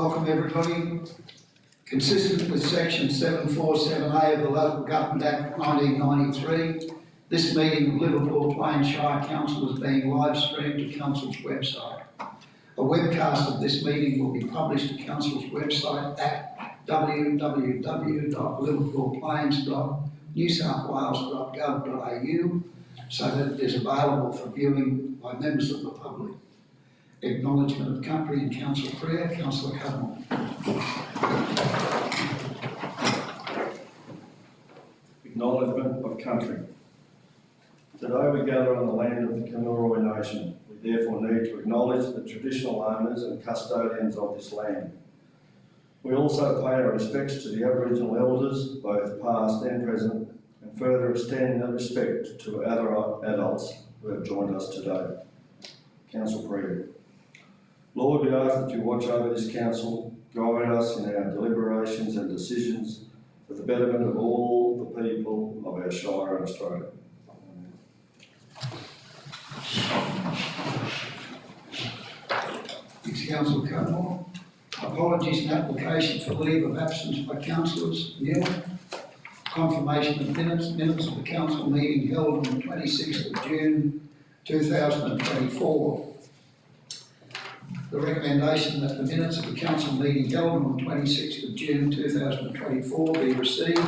Welcome everybody. Consistent with section 747A of the Local Government Act 1993, this meeting of Liverpool Plains Shire Council is being live streamed to Council's website. A webcast of this meeting will be published to Council's website at www.liverpoolplains.newsouthwales.gov.au so that it is available for viewing by members of the public. Acknowledgement of country and council prayer. Councillor Cudmore. Acknowledgement of country. Today we gather on the land of the Kamilaroi Nation. We therefore need to acknowledge the traditional owners and custodians of this land. We also pay our respects to the Aboriginal elders, both past and present, and further extend that respect to other adults who have joined us today. Council prayer. Lord, we ask that you watch over this council, guide us in our deliberations and decisions for the betterment of all the people of our Shire and Australia. Thanks, Councillor Cudmore. Apologies and application for leave of absence by councillors. Nil. Confirmation of minutes of the council meeting held on the 26th of June 2024. The recommendation that the minutes of the council meeting held on the 26th of June 2024 be received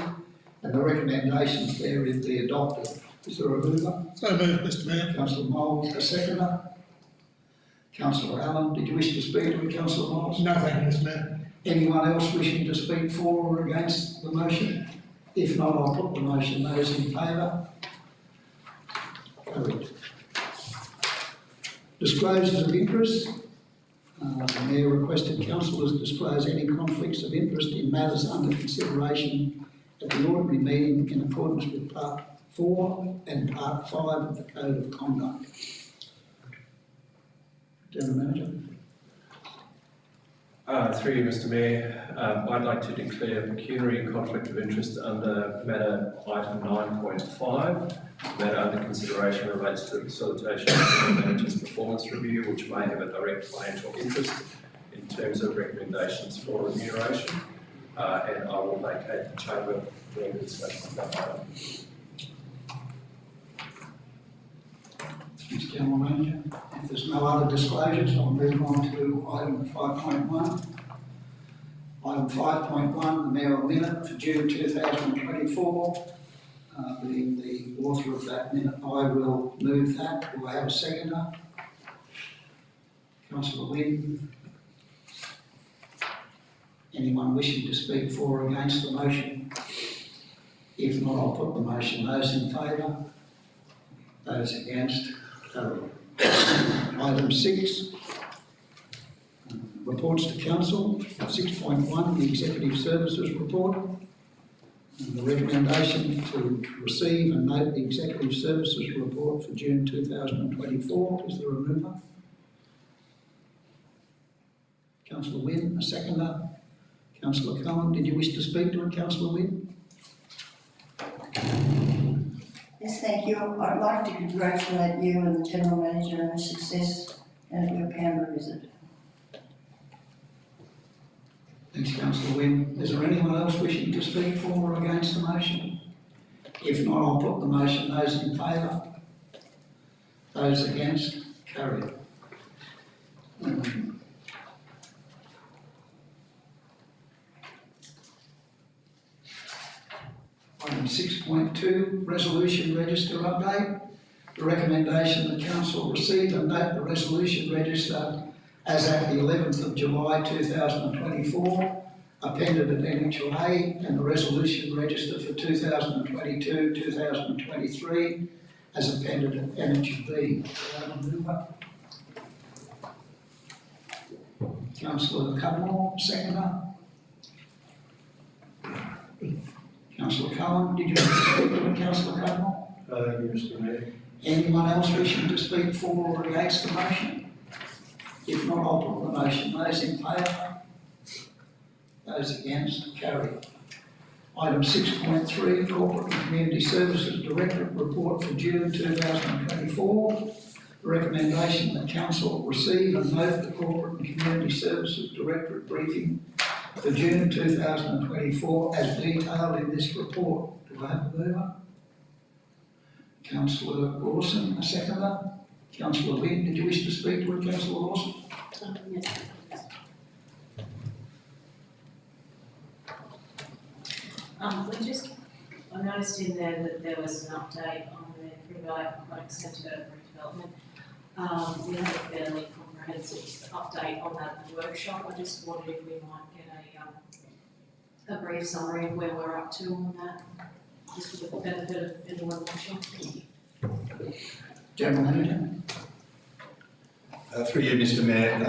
and the recommendations therein be adopted. Is there a mover? So moved, Mr Mayor. Councillor Moles, a seconder. Councillor Allen, did you wish to speak to it, Councillor Moles? No, thank you, Mr Mayor. Anyone else wishing to speak for or against the motion? If not, I'll put the motion. Those in favour? Carried. Disclosures of interest. The Mayor requested councillors disclose any conflicts of interest in matters under consideration at the ordinary meeting in accordance with Part 4 and Part 5 of the Code of Conduct. General Manager. Through you, Mr Mayor, I'd like to declare pecuniary conflict of interest under matter item 9.5. Matter under consideration relates to the facilitation of the manager's performance review, which may have a direct financial interest in terms of recommendations for remuneration, and I will vacate the chamber during the discussion of that item. Thanks, General Manager. If there's no other disclosures, I'll move on to item 5.1. Item 5.1, the mayoral minute for June 2024. Being the author of that minute, I will move that. Do I have a seconder? Councillor Wynne. Anyone wishing to speak for or against the motion? If not, I'll put the motion. Those in favour? Those against? Carried. Item 6. Reports to Council. 6.1, the Executive Services Report. And the recommendation to receive and note the Executive Services Report for June 2024. Is there a mover? Councillor Wynne, a seconder. Councillor Cohen, did you wish to speak to it, Councillor Wynne? Yes, thank you. I'd like to congratulate you and the General Manager on the success of your Canberra visit. Thanks, Councillor Wynne. Is there anyone else wishing to speak for or against the motion? If not, I'll put the motion. Those in favour? Those against? Carried. Item 6.2, Resolution Register Update. The recommendation that Council receive and note the Resolution Register as at the 11th of July 2024, appended at Annexure A, and the Resolution Register for 2022-2023 as appended at Annexure B. Do I have a mover? Councillor Cudmore, seconder. Councillor Cohen, did you wish to speak to it, Councillor Cudmore? Thank you, Mr Mayor. Anyone else wishing to speak for or against the motion? If not, I'll put the motion. Those in favour? Those against? Carried. Item 6.3, Corporate and Community Services Directorate Report for June 2024. recommendation that council receive and note the Corporate and Community Services Directorate briefing for June 2024 as detailed in this report. Do I have a mover? Councillor Lawson, a seconder. Councillor Lynn, did you wish to speak to it, Councillor Lawson? Yes. I noticed in there that there was an update on the Private Aquatic Centre redevelopment. We had a fairly comprehensive update on that in the workshop. I just wondered if we might get a brief summary of where we're up to on that, just for the benefit of anyone watching. Thank you. General Manager. Through you, Mr. Mayor,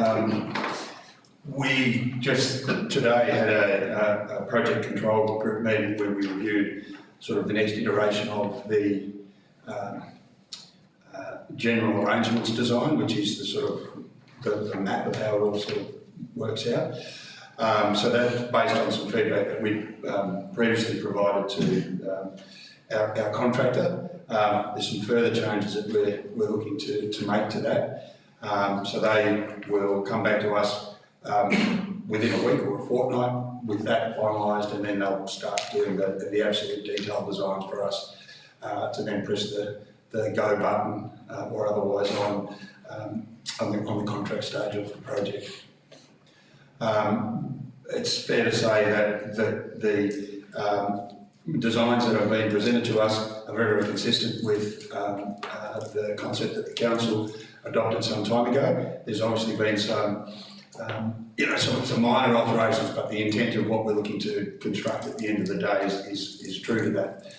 we just today had a project control group meeting where we reviewed sort of the next iteration of the general arrangements design, which is the sort of the map of how it all sort of works out. So that's based on some feedback that we previously provided to our contractor. There's some further changes that we're looking to make to that. So they will come back to us within a week or a fortnight with that finalised, and then they'll start doing the absolute detailed designs for us to then press the go button or otherwise on the contract stage of the project. It's fair to say that the designs that have been presented to us are very, very consistent with the concept that the council adopted some time ago. There's obviously been some minor alterations, but the intent of what we're looking to construct at the end of the day is true to that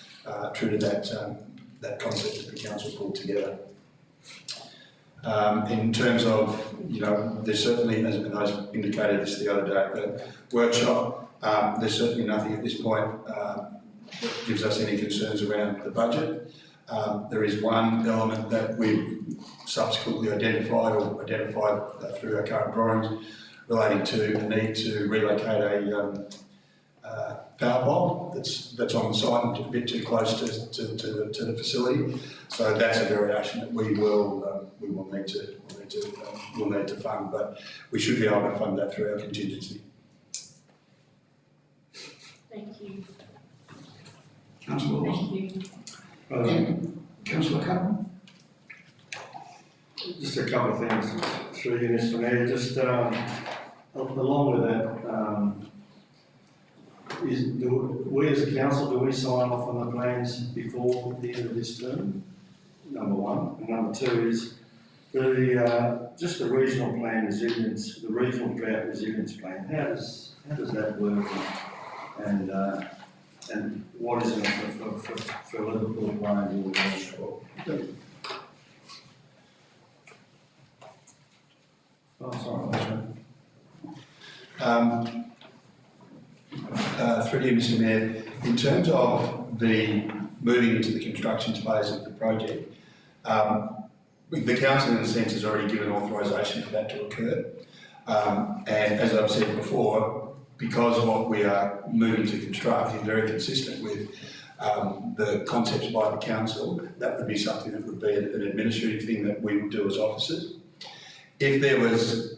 concept that the council pulled together. In terms of, there's certainly, and I indicated this the other day at the workshop, there's certainly nothing at this point that gives us any concerns around the budget. There is one element that we've subsequently identified through our current drawings relating to the need to relocate a power pole that's on the site and a bit too close to the facility. So that's a variation that we will need to fund, but we should be able to fund that through our contingency. Thank you. Councillor Lawson. Thank you. Councillor Cutler. Just a couple of things through you, Mr. Mayor. Just along with that, we as a council, do we sign off on the plans before the end of this term? Number one. And number two is just the regional plan resilience, the regional drought resilience plan. How does that work? And what is it for Liverpool Plains or West? Oh, sorry. Through you, Mr. Mayor, in terms of the moving into the construction phase of the project, the council in a sense has already given authorisation for that to occur. And as I've said before, because what we are moving to construct is very consistent with the concepts by the council, that would be something that would be an administrative thing that we would do as officers. If there was,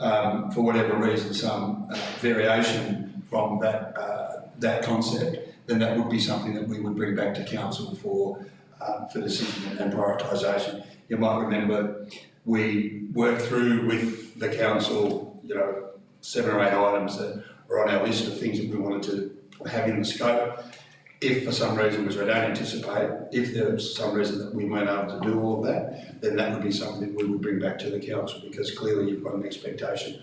for whatever reason, some variation from that concept, then that would be something that we would bring back to council for decision and prioritisation. You might remember we worked through with the council, 7 or 8 items that are on our list of things that we wanted to have in the scope. If for some reason, which I don't anticipate, if there was some reason that we weren't able to do all of that, then that would be something we would bring back to the council, because clearly you've got an expectation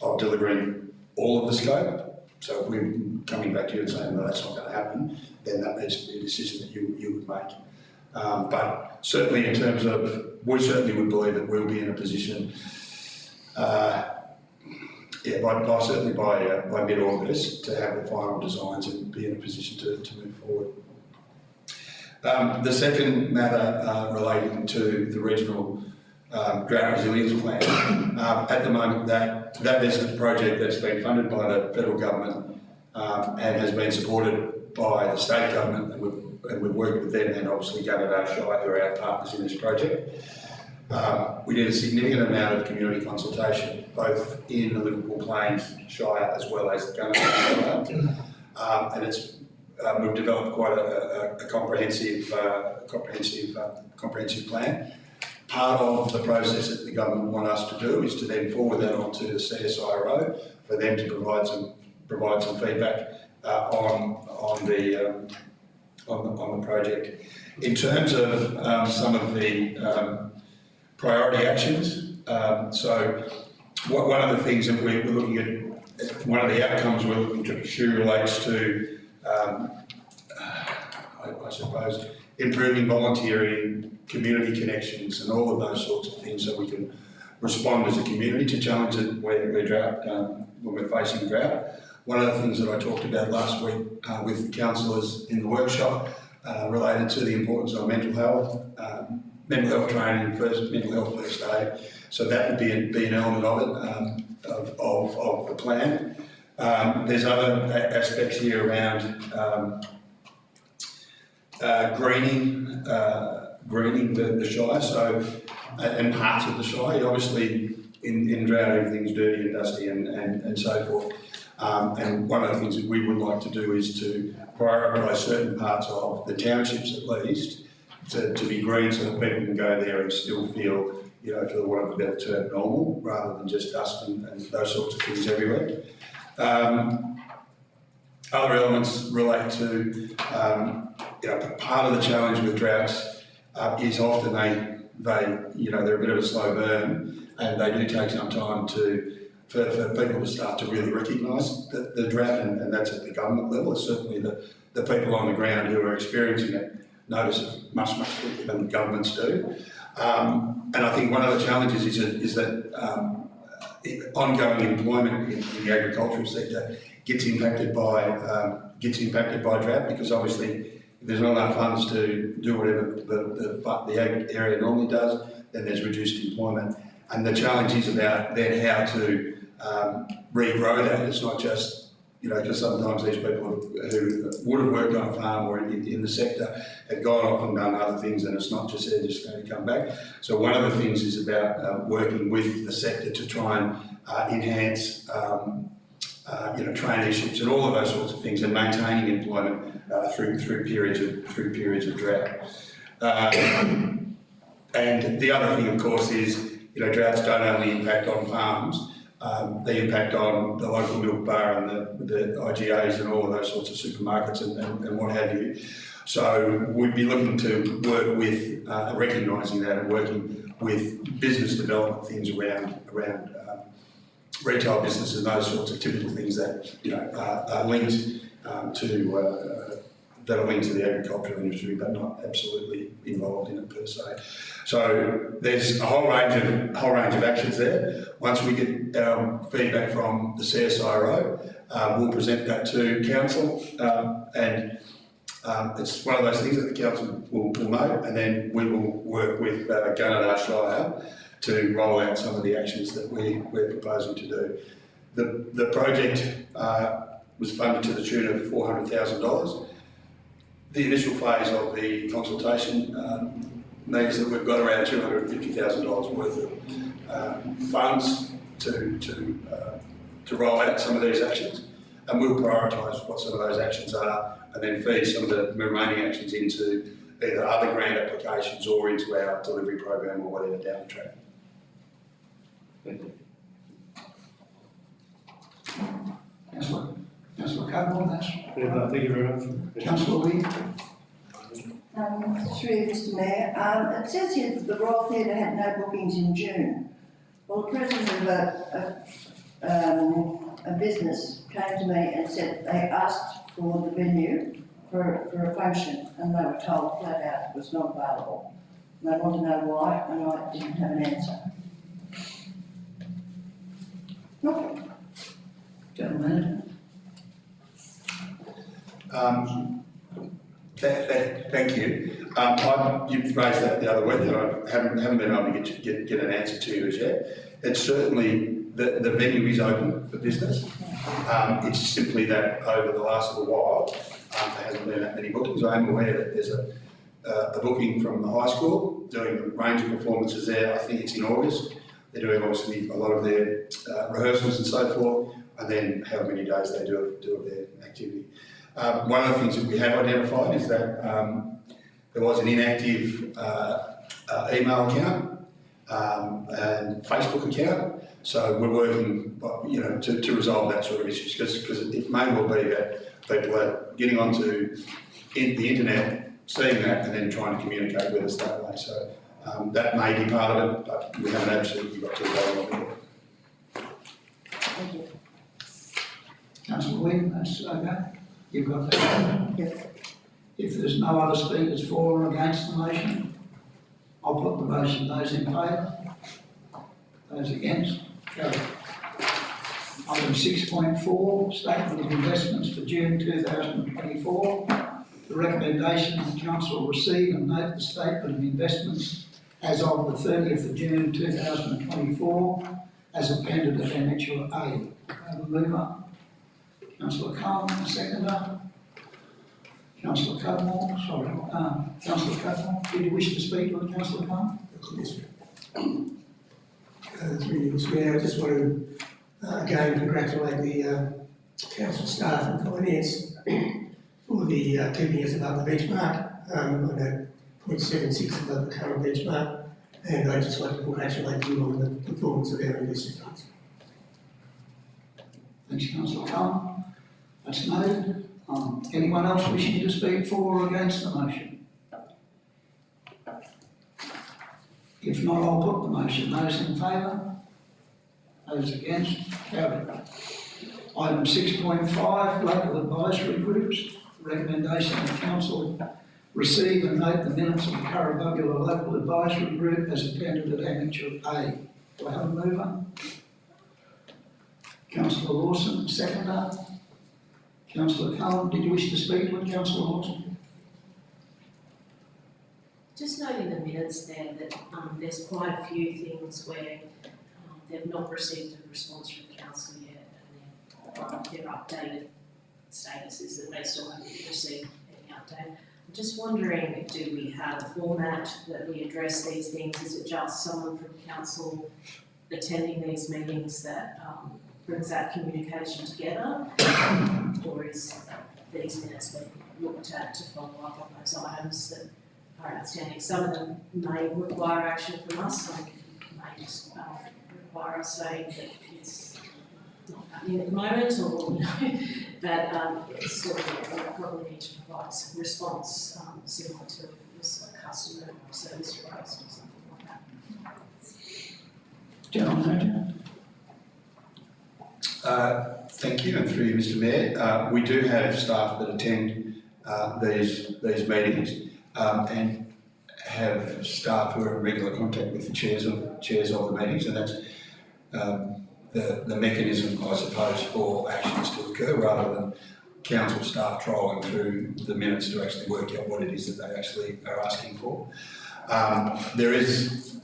of delivering all of the scope. So if we're coming back to you and saying, no, that's not going to happen, then that needs to be a decision that you would make. But certainly in terms of, we certainly would believe that we'll be in a position, certainly by mid-August, to have the final designs and be in a position to move forward. The second matter relating to the regional drought resilience plan, at the moment that is a project that's been funded by the federal government and has been supported by the state government, and we've worked with them and obviously Gunnedah Shire, who are our partners in this project. We did a significant amount of community consultation, both in the Liverpool Plains Shire as well as the Gunnedah Shire. And we've developed quite a comprehensive plan. Part of the process that the government want us to do is to then forward that on to the CSIRO for them to provide some feedback on the project. In terms of some of the priority actions, so one of the things that we're looking at, one of the outcomes we're looking to pursue relates to, I suppose, improving volunteering, community connections and all of those sorts of things so we can respond as a community to challenges when we're facing drought. One of the things that I talked about last week with the councillors in the workshop related to the importance of mental health training, mental health first aid. So that would be an element of it, of the plan. There's other aspects here around greening the Shire, so and parts of the Shire. Obviously, in drought everything's dirty and dusty and so forth. And one of the things that we would like to do is to prioritise certain parts of the townships at least to be green, so that people can go there and still feel, for want of a better term, normal, rather than just dust and those sorts of things everywhere. Other elements relate to, part of the challenge with droughts is often they're a bit of a slow burn, and they do take some time for people to start to really recognise the drought, and that's at the government level. Certainly the people on the ground who are experiencing it notice it much quicker than governments do. And I think one of the challenges is that ongoing employment in the agricultural sector gets impacted by drought, because obviously if there's not enough funds to do whatever the ag area normally does, then there's reduced employment. And the challenge is about then how to regrow that. It's not just, because sometimes these people who would have worked on a farm or in the sector have gone off and done other things, and it's not just they're just going to come back. So one of the things is about working with the sector to try and enhance traineeships and all of those sorts of things, and maintaining employment through periods of drought. And the other thing, of course, is droughts don't only impact on farms. They impact on the local milk bar and the IGAs and all of those sorts of supermarkets and what have you. So we'd be looking to work with recognising that and working with business development things around retail business and those sorts of typical things that are linked that are linked to the agricultural industry, but not absolutely involved in it per se. So there's a whole range of actions there. Once we get feedback from the CSIRO, we'll present that to council, and it's one of those things that the council will note, and then we will work with Gunnedah Shire to roll out some of the actions that we're proposing to do. The project was funded to the tune of $400,000. The initial phase of the consultation means that we've got around $250,000 worth of funds to roll out some of these actions, and we'll prioritise what some of those actions are, and then feed some of the remaining actions into either other grant applications or into our delivery program or whatever down the track. Thank you. Councillor Cobbold, that's. Thank you very much. Councillor Lee. Through Mr Mayor, it says here that the Royal Theatre had no bookings in June. Well, the president of a business came to me and said they asked for the venue for a function, and they were told flat out it was not available. And they want to know why, and I didn't have an answer. Nope. Gentleman. Thank you. You've raised that the other week, and I haven't been able to get an answer to you as yet. It's certainly the venue is open for business. It's simply that over the last little while, there hasn't been that many bookings. I am aware that there's a booking from the high school, doing a range of performances there. I think it's in August. They're doing obviously a lot of their rehearsals and so forth, and then how many days they do of their activity. One of the things that we have identified is that there was an inactive email account and Facebook account. So we're working, to resolve that sort of issues, because it may well be that people are getting onto the internet, seeing that, and then trying to communicate with us that way. So that may be part of it, but we haven't absolutely got to resolve it. Thank you. Councillor Wynne, that's okay? You've got that? Yes. If there's no other speakers for or against the motion, I'll put the motion. Those in favour? Those against? Carried. Item 6.4, Statement of Investments for June 2024. The recommendation of the council will receive and note the statement of investments as of the 30th of June 2024 as appended at Annexure A. Have a mover. Councillor Cullen, a seconder. Councillor Cudmore, Councillor Cudmore, did you wish to speak on Councillor Cullen? Through you, Mr. Mayor, I just want to again congratulate the council staff and finance for the keeping us above the benchmark. I know 0.76 above the current benchmark, and I just want to congratulate you on the performance of our investor funds. Thanks, Councillor Cullen. That's noted. Anyone else wishing to speak for or against the motion? If not, I'll put the motion. Those in favour? Those against? Carried. Item 6.5, Local Advisory Groups. Recommendation of council receive and note the minutes of the Currabubula Local Advisory Group as appended at Annexure A. Do I have a mover? Councillor Lawson, seconder. Councillor Cullen, did you wish to speak with Councillor Lawson? Just noting the minutes there that there's quite a few things where they've not received a response from council yet, and their updated status is that they still haven't received any update. I'm just wondering, do we have a format that we address these things? Is it just someone from council attending these meetings that brings that communication together? Or is these minutes being looked at to follow up on those items that are outstanding? Some of them may require action from us, some may just require us saying that it's not happening at the moment, or but still we probably need to provide some response similar to if it was a customer service request or something like that. General Manager. Thank you, and through you, Mr. Mayor. We do have staff that attend these meetings and have staff who are in regular contact with the chairs of the meetings, and that's the mechanism, I suppose, for actions to occur rather than council staff trolling through the minutes to actually work out what it is that they actually are asking for. There is,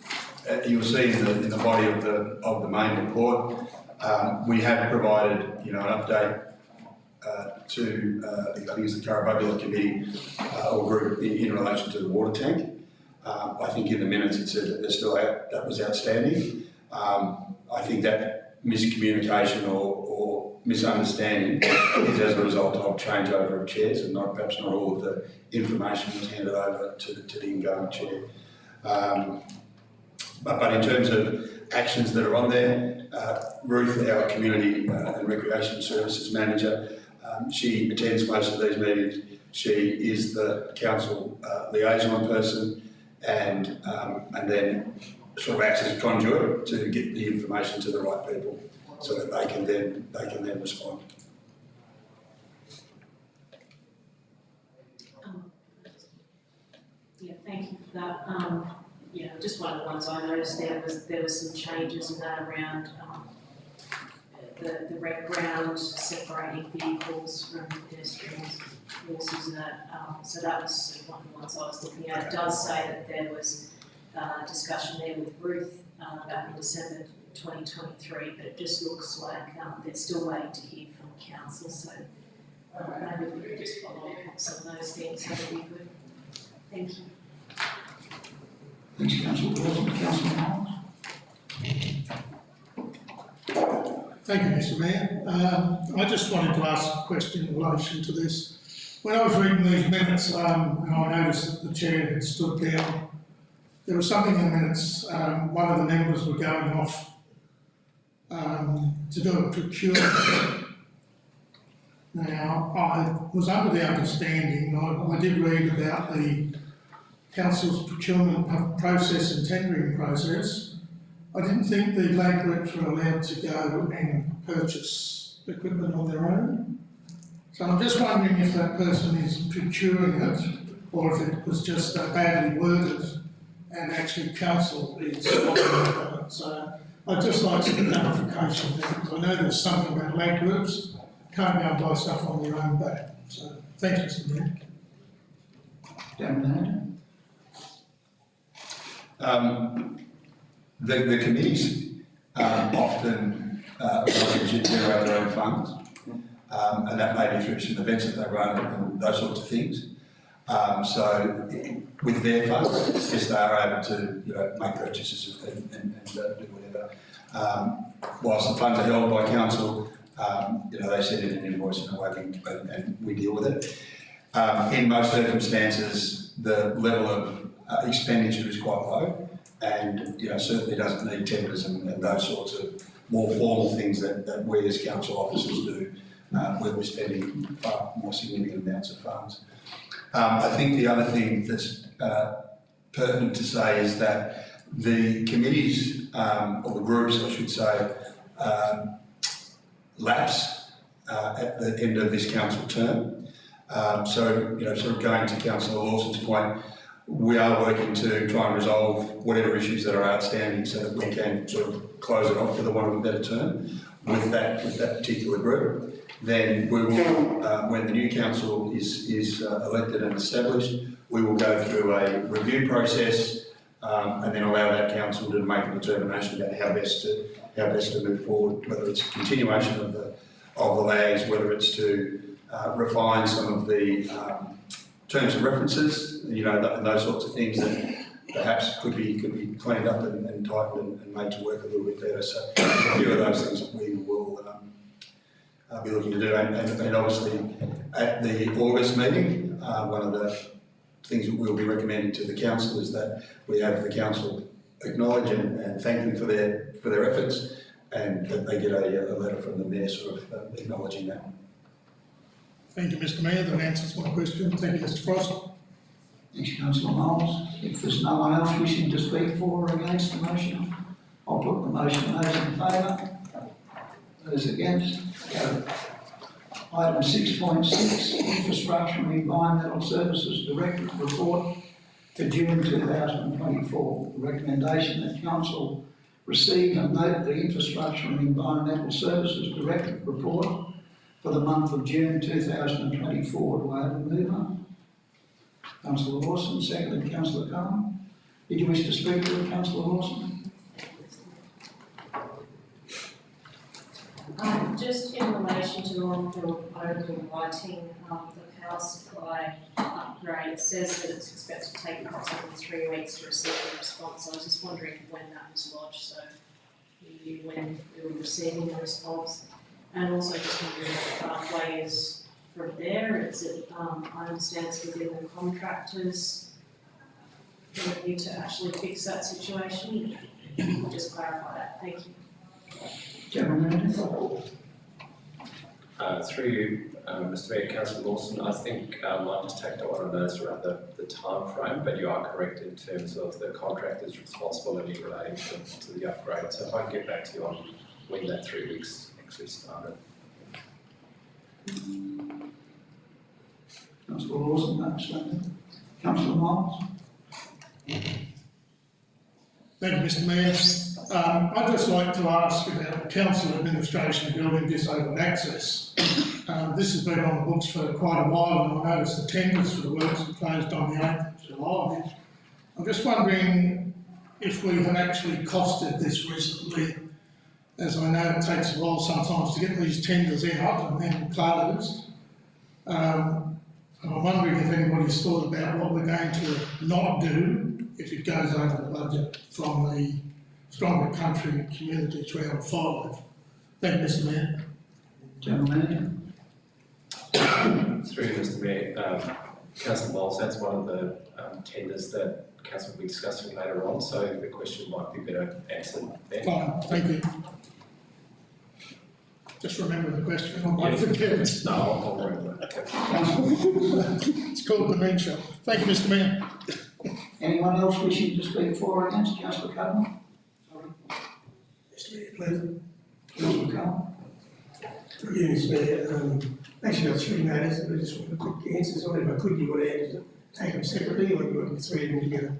you'll see in the body of the main report, we have provided, an update to I think it's the Currabubula Committee or group in relation to the water tank. I think in the minutes it said that that was outstanding. I think that miscommunication or misunderstanding is as a result of changeover of chairs, and perhaps not all of the information was handed over to the incoming chair. But in terms of actions that are on there, Ruth, our Community and Recreation Services Manager, she attends most of these meetings. She is the council liaison person, and then sort of acts as a conduit to get the information to the right people, so that they can then respond. Yeah, thank you for that. Just one of the ones I noticed there was some changes in that around the red ground separating vehicles from pedestrians, horses, and that. So that was one of the ones I was looking at. It does say that there was discussion there with Ruth back in December 2023, but it just looks like they're still waiting to hear from council. So maybe we could just follow up on some of those things. That would be good. Thank you. Thanks, councillor Dawson. Councillor Miles? Thank you, Mr Mayor. I just wanted to ask a question in relation to this. When I was reading these minutes, and I noticed that the chair had stood down, there was something in the minutes, one of the members were going off to do a procurement. Now, I was under the understanding, I did read about the council's procurement process and tendering process. I didn't think the land groups were allowed to go and purchase equipment on their own. So I'm just wondering if that person is procuring it, or if it was just badly worded and actually council is operating it. So I'd just like some clarification there, because I know there's something about land groups can't go and buy stuff on their own back. So thanks, Mr Mayor. Gentleman? The committees often generate their own funds, and that may be through some events that they run and those sorts of things. So with their funds, yes, they are able to make purchases and do whatever. Whilst the funds are held by council, they send in an invoice and we deal with it. In most circumstances, the level of expenditure is quite low, and certainly doesn't need tenders and those sorts of more formal things that we as council officers do, where we're spending far more significant amounts of funds. I think the other thing that's pertinent to say is that the committees, or the groups I should say, lapse at the end of this council term. So sort of going to Councillor Lawson's point, we are working to try and resolve whatever issues that are outstanding so that we can sort of close it off, for the want of a better term, with that particular group. Then we will, when the new council is elected and established, we will go through a review process and then allow that council to make a determination about how best to move forward, whether it's a continuation of the lags, whether it's to refine some of the terms and references, and those sorts of things that perhaps could be cleaned up and tightened and made to work a little bit better. So a few of those things that we will be looking to do, and obviously at the August meeting, one of the things that we'll be recommending to the council is that we have the council acknowledge and thank them for their efforts, and that they get a letter from the mayor sort of acknowledging that. Thank you, Mr Mayor. That answers my question. Thank you, Mr Frost. Thanks, councillor Miles. If there's no one else wishing to speak for or against the motion, I'll put the motion. Those in favour? Those against? Carried. Item 6.6, Infrastructure and Environmental Services Directorate Report for June 2024. The recommendation that council receive and note the Infrastructure and Environmental Services Directorate Report for the month of June 2024. Do I have a mover? Councillor Lawson, seconded Councillor Cullen. Did you wish to speak to it, Councillor Lawson? Just in relation to the on-field open lighting, the power supply upgrade, it says that it's expected to take approximately 3 weeks to receive a response. I was just wondering when that was lodged, so we knew when we were receiving the response. And also just wondering what the pathway is from there. Is it, I understand it's within the contractors' ability to actually fix that situation. I'll just clarify that. Thank you. Gentleman. Through you, Mr Mayor, Councillor Lawson, I think I just tacked on one of those around the time frame, but you are correct in terms of the contractor's responsibility relating to the upgrade. So if I can get back to you on when that 3 weeks actually started. Councillor Lawson, understand. Councillor Miles. Thank you, Mr Mayor. I'd just like to ask about the council administration building disabled access. This has been on the books for quite a while, and I noticed the tenders for the works were closed on the 8th of July. I'm just wondering if we have actually costed this recently, as I know it takes a while sometimes to get these tenders out and then closed. And I'm wondering if anybody's thought about what we're going to not do if it goes over the budget from the Stronger Country Communities Round 5. Thank you, Mr Mayor. General Manager. Through you, Mr Mayor, Councillor Moles, that's one of the tenders that Council will be discussing later on, so the question might be better answered then. Fine, thank you. Just remember the question, I might forget it. No, I'll remember that. It's called dementia. Thank you, Mr Mayor. Anyone else wishing to speak for or against? Councillor Cudmore? Mr Mayor, please. Councillor Cudmore? Through you, Mr Mayor, actually got three matters, and I just want quick answers on it. If I could, you want to answer them, take them separately, or you want the three of them together?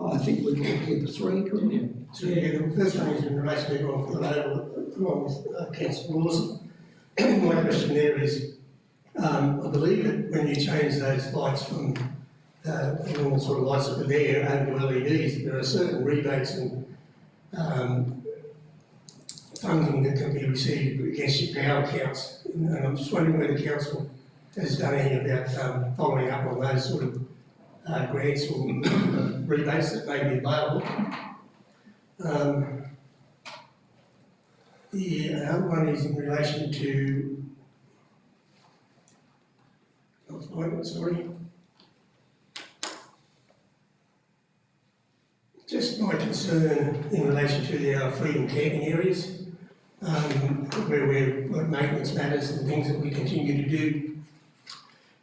I think we can keep the three, couldn't you? So, yeah, the first one is in relation to everyone for the label, along with Councillor Lawson. My question there is, I believe that when you change those lights from the normal sort of lights that are there over to LEDs, there are certain rebates and funding that can be received against your power accounts. And I'm just wondering whether the council has done anything about following up on those sort of grants or rebates that may be available. The other one is in relation to, I'll find it, sorry. Just my concern in relation to our freedom camping areas, where we've got maintenance matters and things that we continue to do.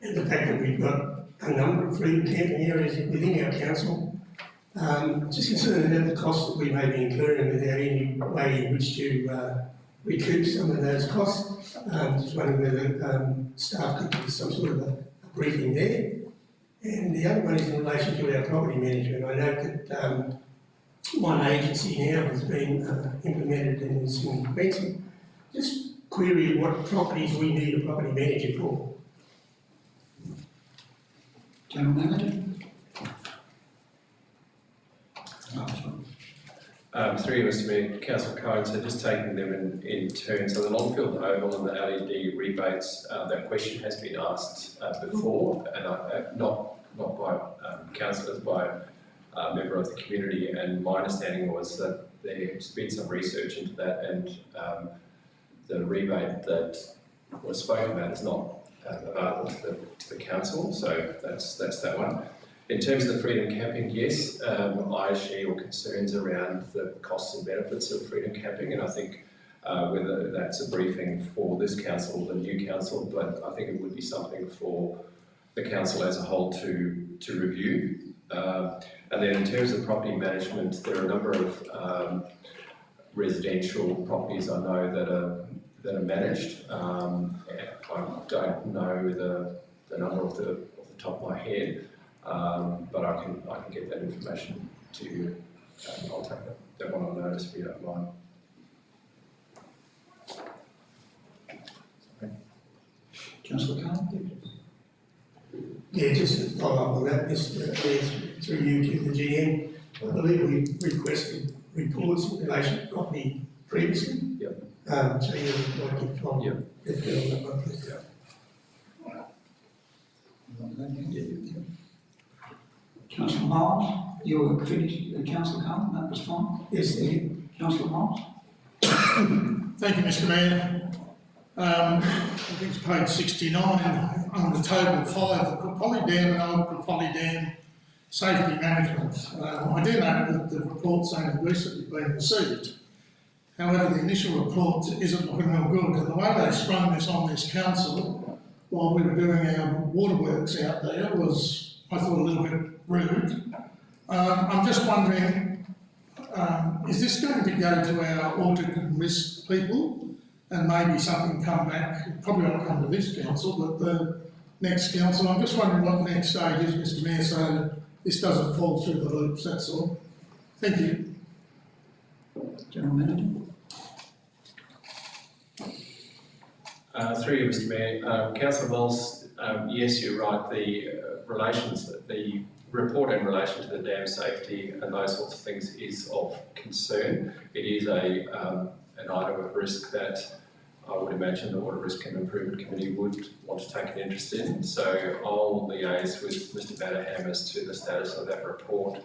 And the fact that we've got a number of freedom camping areas within our council. Just concerned about the costs that we may be incurring without any way in which to recoup some of those costs. Just wondering whether staff could give us some sort of a briefing there. And the other one is in relation to our property management. I note that one agency now has been implemented and is in Queensland. Just query what properties we need a property manager for. General Manager? Through you, Mr Mayor, Councillor Cohen, so just taking them in turn, so the Longfield Oval and the LED rebates, that question has been asked before, and not by councillors, by a member of the community, and my understanding was that there's been some research into that, and the rebate that was spoken about is not available to the council, so that's that one. In terms of the freedom camping, yes, I share your concerns around the costs and benefits of freedom camping, and I think whether that's a briefing for this council or the new council, but I think it would be something for the council as a whole to review. And then in terms of property management, there are a number of residential properties I know that are managed. I don't know the number off the top of my head. But I can get that information to you. I'll take that one on notice if you don't mind. Councillor Cudmore? Yeah, just to follow up on that, Mr. through you to the GM, I believe we requested reports in relation to property previously. Yep. So you're looking for Yep. that one, please. Councillor Miles, you were finished, Councillor Cudmore, that was fine. Yes, thank you. Councillor Miles? Thank you, Mr Mayor. I think it's page 69 on the table 5, the Cropolly Dam and Old Cropolly Dam Safety Management. I do know that the report's only recently been received. However, the initial report isn't looking real good, and the way they sprung this on this council while we were doing our waterworks out there was, I thought, a little bit rude. I'm just wondering, is this going to go to our audit and risk people and maybe something come back, probably not come to this council, but the next council? I'm just wondering what the next stage is, Mr Mayor, so this doesn't fall through the loops, that's all. Thank you. General Manager? Through you, Mr Mayor, Councillor Moles, yes, you're right. The report in relation to the dam safety and those sorts of things is of concern. It is an item of risk that I would imagine the Water Risk and Improvement Committee would want to take an interest in. So I'll liaise with Mr. Batterham as to the status of that report.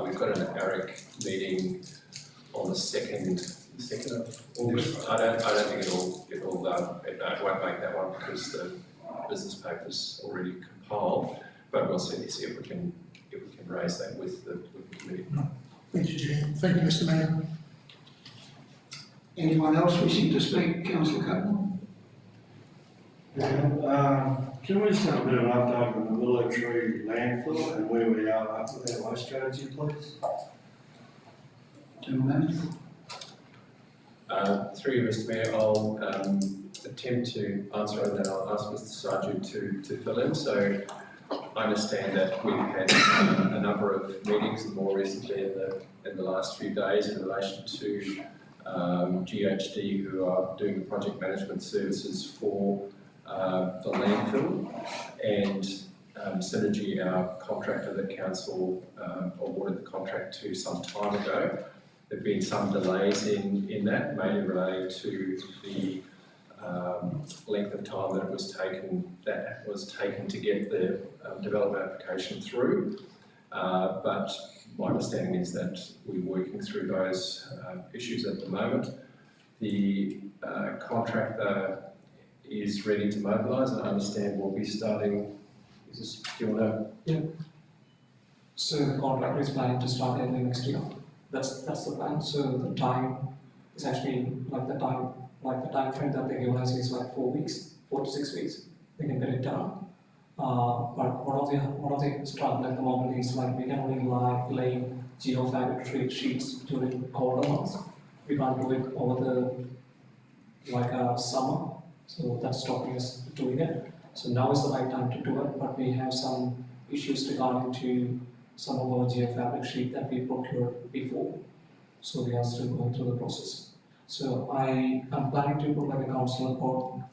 We've got an ARIC meeting on the 2nd of August. I don't think it won't make that one because the business paper's already compiled, but we'll certainly see if we can raise that with the committee. Thank you, Chair. Thank you, Mr. Mayor. Anyone else wishing to speak? Councillor Cutmore? Can we just have a bit of an update on the Willow Tree landfill and where we are up with our waste strategy, please? Gentlemen? Through you, Mr. Mayor, I'll attempt to answer and then I'll ask Mr. Sarju to fill in. So I understand that we've had a number of meetings, and more recently in the last few days, in relation to GHD, who are doing the project management services for the landfill, and Synergy, our contractor that council awarded the contract to some time ago. There have been some delays in that, mainly relating to the length of time that was taken to get the development application through. But my understanding is that we're working through those issues at the moment. The contractor is ready to mobilise, and I understand we'll be starting. Do you want to? Yeah. So the contractor is planning to start early next year. That's the plan. So the time is actually like the time frame that they give us is like 4 weeks, 4 to 6 weeks. They can get it done. But one of the struggle at the moment is like we can only lay geofabric sheets during colder months. We can't do it over the summer, so that's stopping us doing it. So now is the right time to do it, but we have some issues regarding to some of our geofabric sheet that we procured before. So we are still going through the process. So I am planning to put like a council report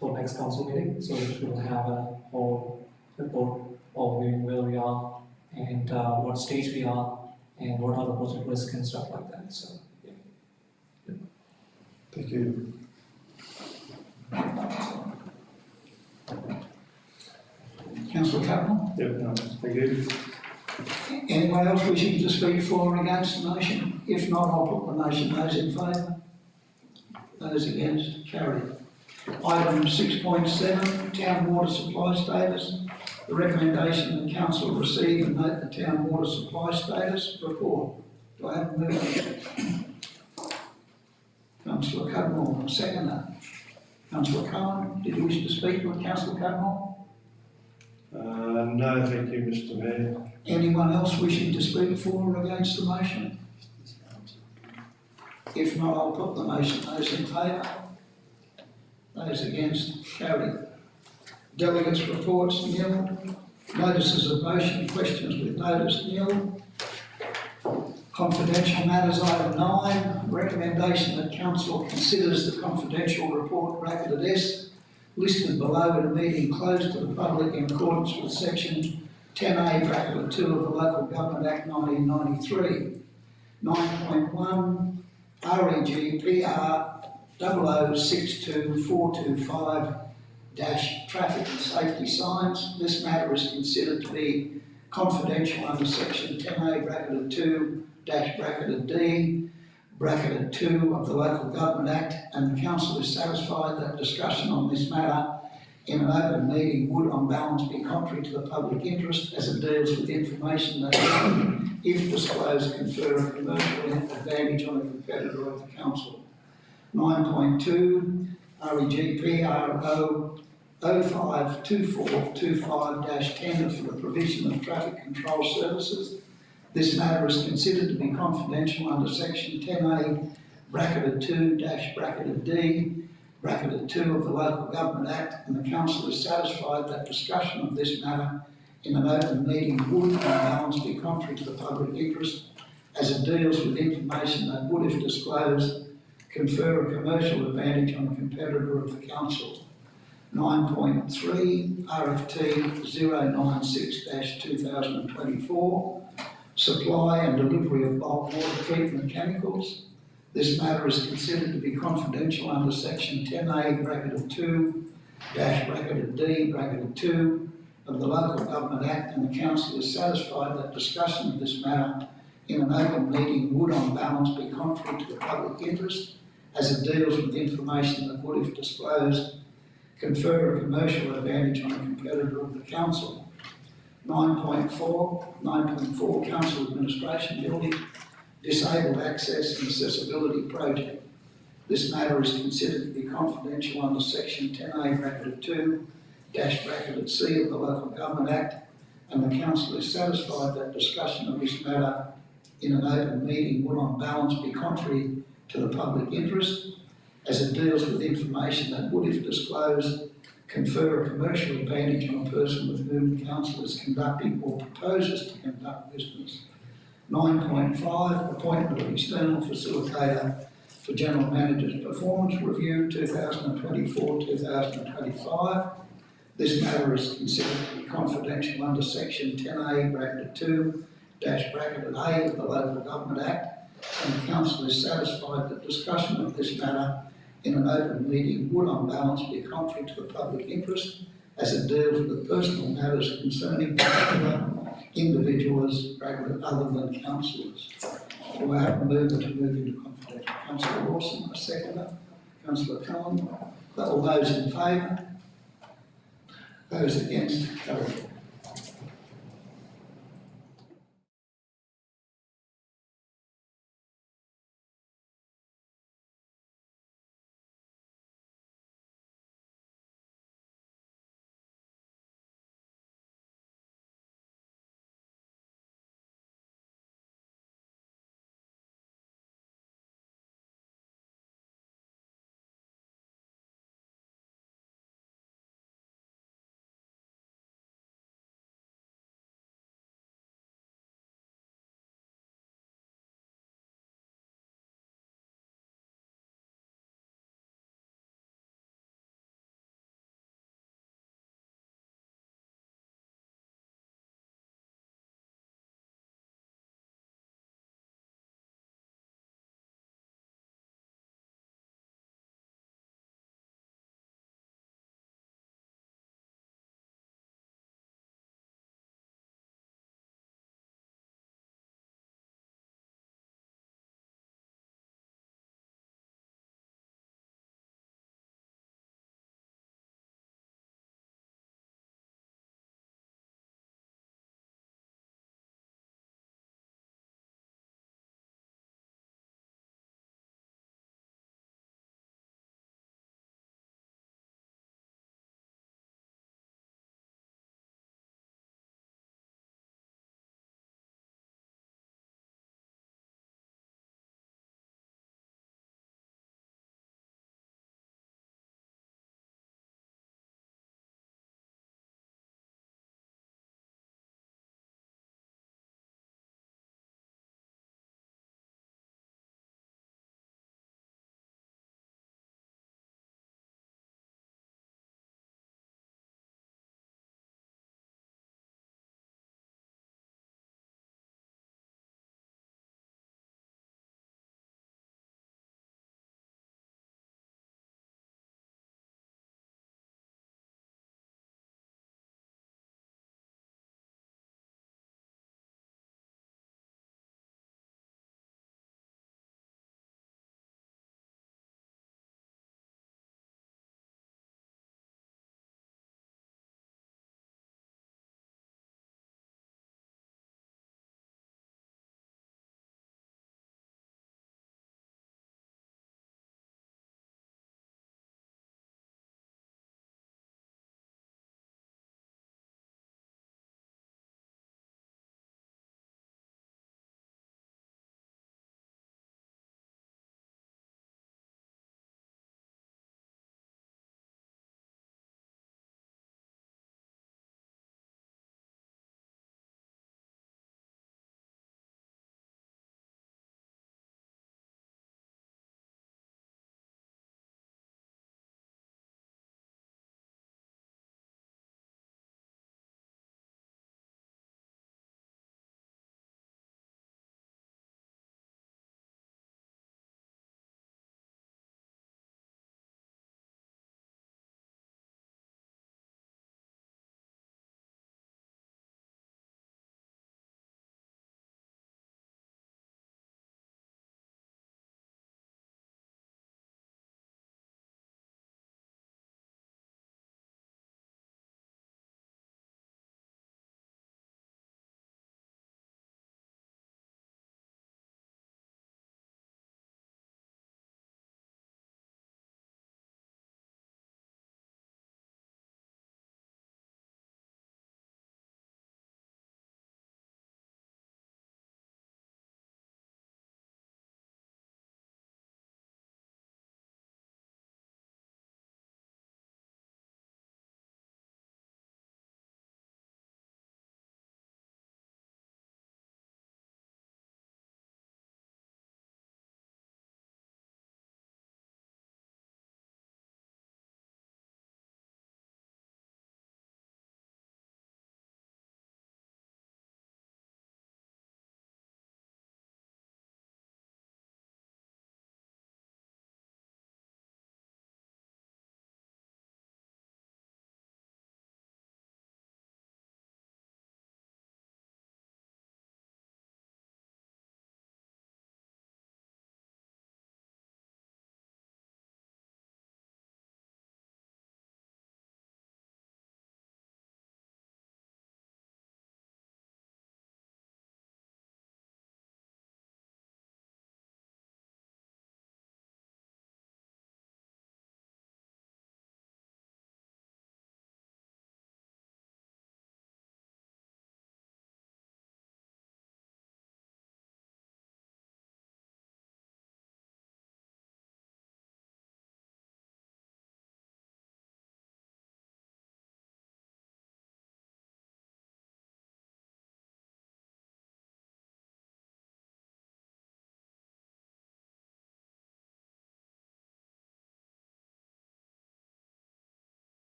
for next council meeting, so we will have a whole report overviewing where we are and what stage we are and what are the project risks and stuff like that. So yeah. Thank you. Councillor Cutmore? Yep, no, thank you. Anyone else wishing to speak for or against the motion? If not, I'll put the motion. Those in favour? Those against? Carried. Item 6.7, Town Water Supply Status. The recommendation that Council receive and note the Town Water Supply Status report. Do I have a mover? Councillor Cutmore, seconder. Councillor Cohen, did you wish to speak with Councillor Cutmore? No, thank you, Mr. Mayor. Anyone else wishing to speak for or against the motion? If not, I'll put the motion. Those in favour? Those against? Carried. Delegates' reports, nil. Notices of motion, questions with notice, nil. Confidential matters, item 9. Recommendation that Council considers the confidential report, bracketed S, listed below in a meeting closed to the public in accordance with section 10A, bracketed 2 of the Local Government Act 1993. 9.1, REG PR 0062425 traffic and safety signs. This matter is considered to be confidential under section 10A, bracketed 2, bracketed D, bracketed 2 of the Local Government Act, and the Council is satisfied that discussion on this matter in an open meeting would on balance be contrary to the public interest, as it deals with information that can, if disclosed, confer a commercial advantage on a competitor of the Council. 9.2, REG PRO 052425-10 for the provision of traffic control services. This matter is considered to be confidential under section 10A, bracketed 2, bracketed D, bracketed 2 of the Local Government Act, and the Council is satisfied that discussion of this matter in an open meeting would, on balance, be contrary to the public interest, as it deals with information that would, if disclosed, confer a commercial advantage on a competitor of the Council. 9.3, RFT 096-2024, supply and delivery of bulk water treatment chemicals. This matter is considered to be confidential under section 10A bracketed 2 dash bracketed D bracketed 2 of the Local Government Act, and the council is satisfied that discussion of this matter in an open meeting would on balance be contrary to the public interest, as it deals with information that would, if disclosed, confer a commercial advantage on a competitor of the council. 9.4, council administration building, disabled access and accessibility project. This matter is considered to be confidential under section 10A bracketed 2 dash bracketed C of the Local Government Act, and the council is satisfied that discussion of this matter in an open meeting would on balance be contrary to the public interest, as it deals with information that would, if disclosed, confer a commercial advantage on a person with whom the council is conducting or proposes to conduct business. 9.5, appointment of external facilitator for General Manager's Performance Review 2024-2025. This matter is considered to be confidential under section 10A bracketed 2 dash bracketed A of the Local Government Act, and the council is satisfied that discussion of this matter in an open meeting would on balance be contrary to the public interest, as it deals with personal matters concerning particular individuals bracketed other than councillors. Do I have a mover to move into confidential? Councillor Lawson, a seconder. Councillor Cullen. All those in favour? Those against? Carried.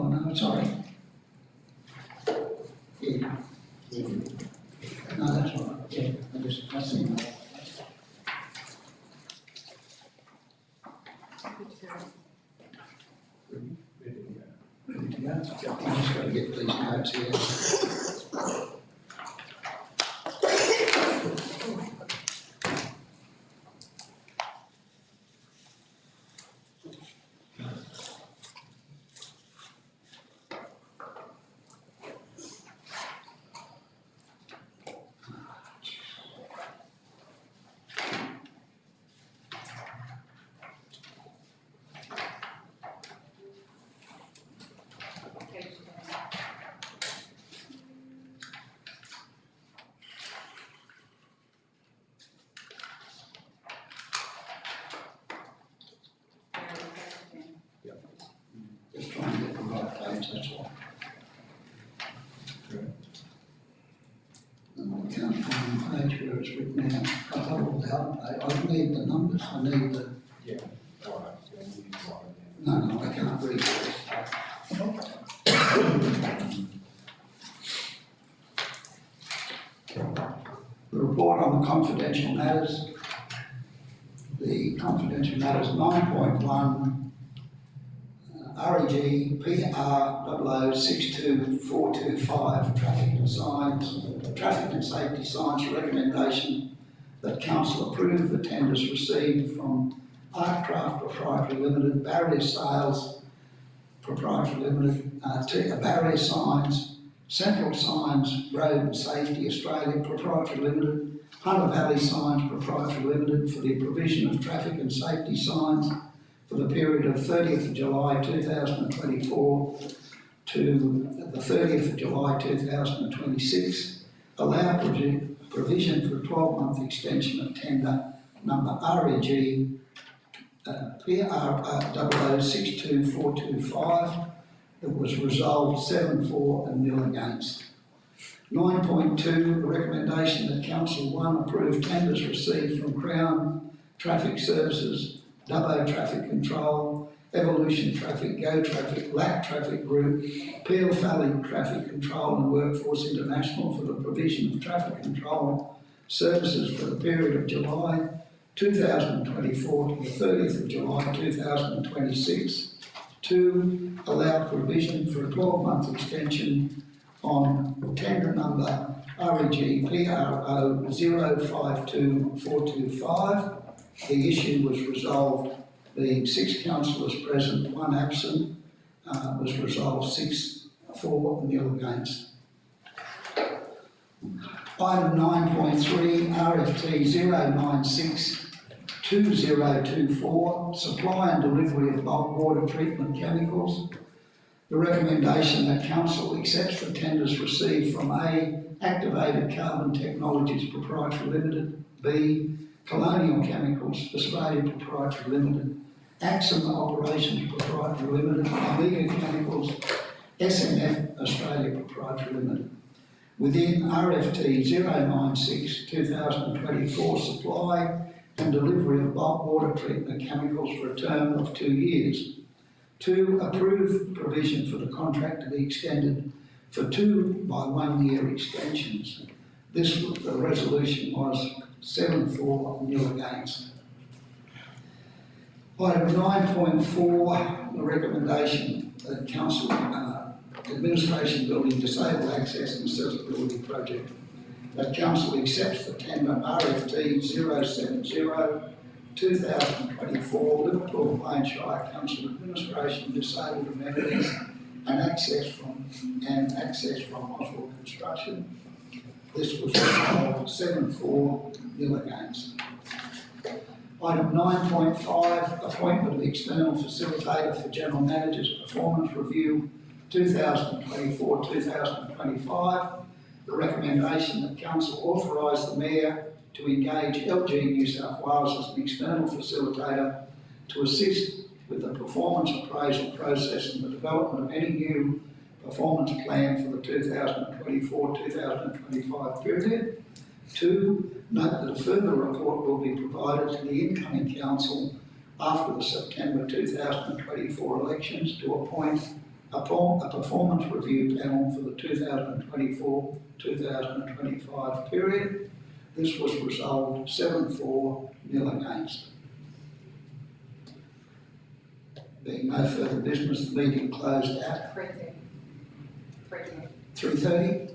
Oh, no, sorry. Yeah. No, that's all right, yeah, I seen that. Ready to go? I've just got to get these notes here. Just trying to get the right page, that's all. And I can't find the page where it's written out. I've got all the other page. I need the numbers, I need the. Yeah. No, I can't read this. The report on the confidential matters. The confidential matters 9.1. REG PR 62425 traffic and safety signs recommendation that council approve the tenders received from Artcraft Proprietary Limited, Barrier Sales Proprietary Limited, Barrier Signs, Central Signs, Road and Safety Australia Proprietary Limited, Hunter Valley Signs Proprietary Limited for the provision of traffic and safety signs for the period of 30th of July 2024 to the 30th of July 2026, allow provision for a 12-month extension of tender number REG PR 62425 that was resolved 7-4 and nil against. 9.2, the recommendation that Council 1 approve tenders received from Crown Traffic Services, Dubbo Traffic Control, Evolution Traffic, Go Traffic, LAC Traffic Group, Peel Valley Traffic Control and Workforce International for the provision of traffic control services for the period of July 2024 to the 30th of July 2026. 2, allow provision for a 12-month extension on tender number REG PRO 052425. The issue was resolved, being 6 councillors present, 1 absent, was resolved 6-4 nil against. Item 9.3, RFT 0962024, supply and delivery of bulk water treatment chemicals. The recommendation that council accepts the tenders received from A, Activated Carbon Technologies Proprietary Limited, B, Colonial Chemicals Australia Proprietary Limited, Axum Operations Proprietary Limited, Omega Chemicals, SMF Australia Proprietary Limited. Within RFT 096-2024, supply and delivery of bulk water treatment chemicals for a term of 2 years. 2, approve provision for the contract to be extended for 2 by 1 year extensions. The resolution was 7-4 nil against. Item 9.4, the recommendation that Council Administration Building Disabled Access and Accessibility Project, that Council accepts the tender RFT 070-2024 Liverpool Plain Shire Council Administration Disabled Amenities and access from Oswald Construction. This was resolved 7-4 nil against. Item 9.5, appointment of external facilitator for General Manager's Performance Review 2024-2025. The recommendation that Council authorise the Mayor to engage LG New South Wales as an external facilitator to assist with the performance appraisal process and the development of any new performance plan for the 2024-2025 period. 2, note that a further report will be provided to the incoming council after the September 2024 elections to appoint a performance review panel for the 2024-2025 period. This was resolved 7-4, nil against. Being no further business, the meeting closed at 3:30.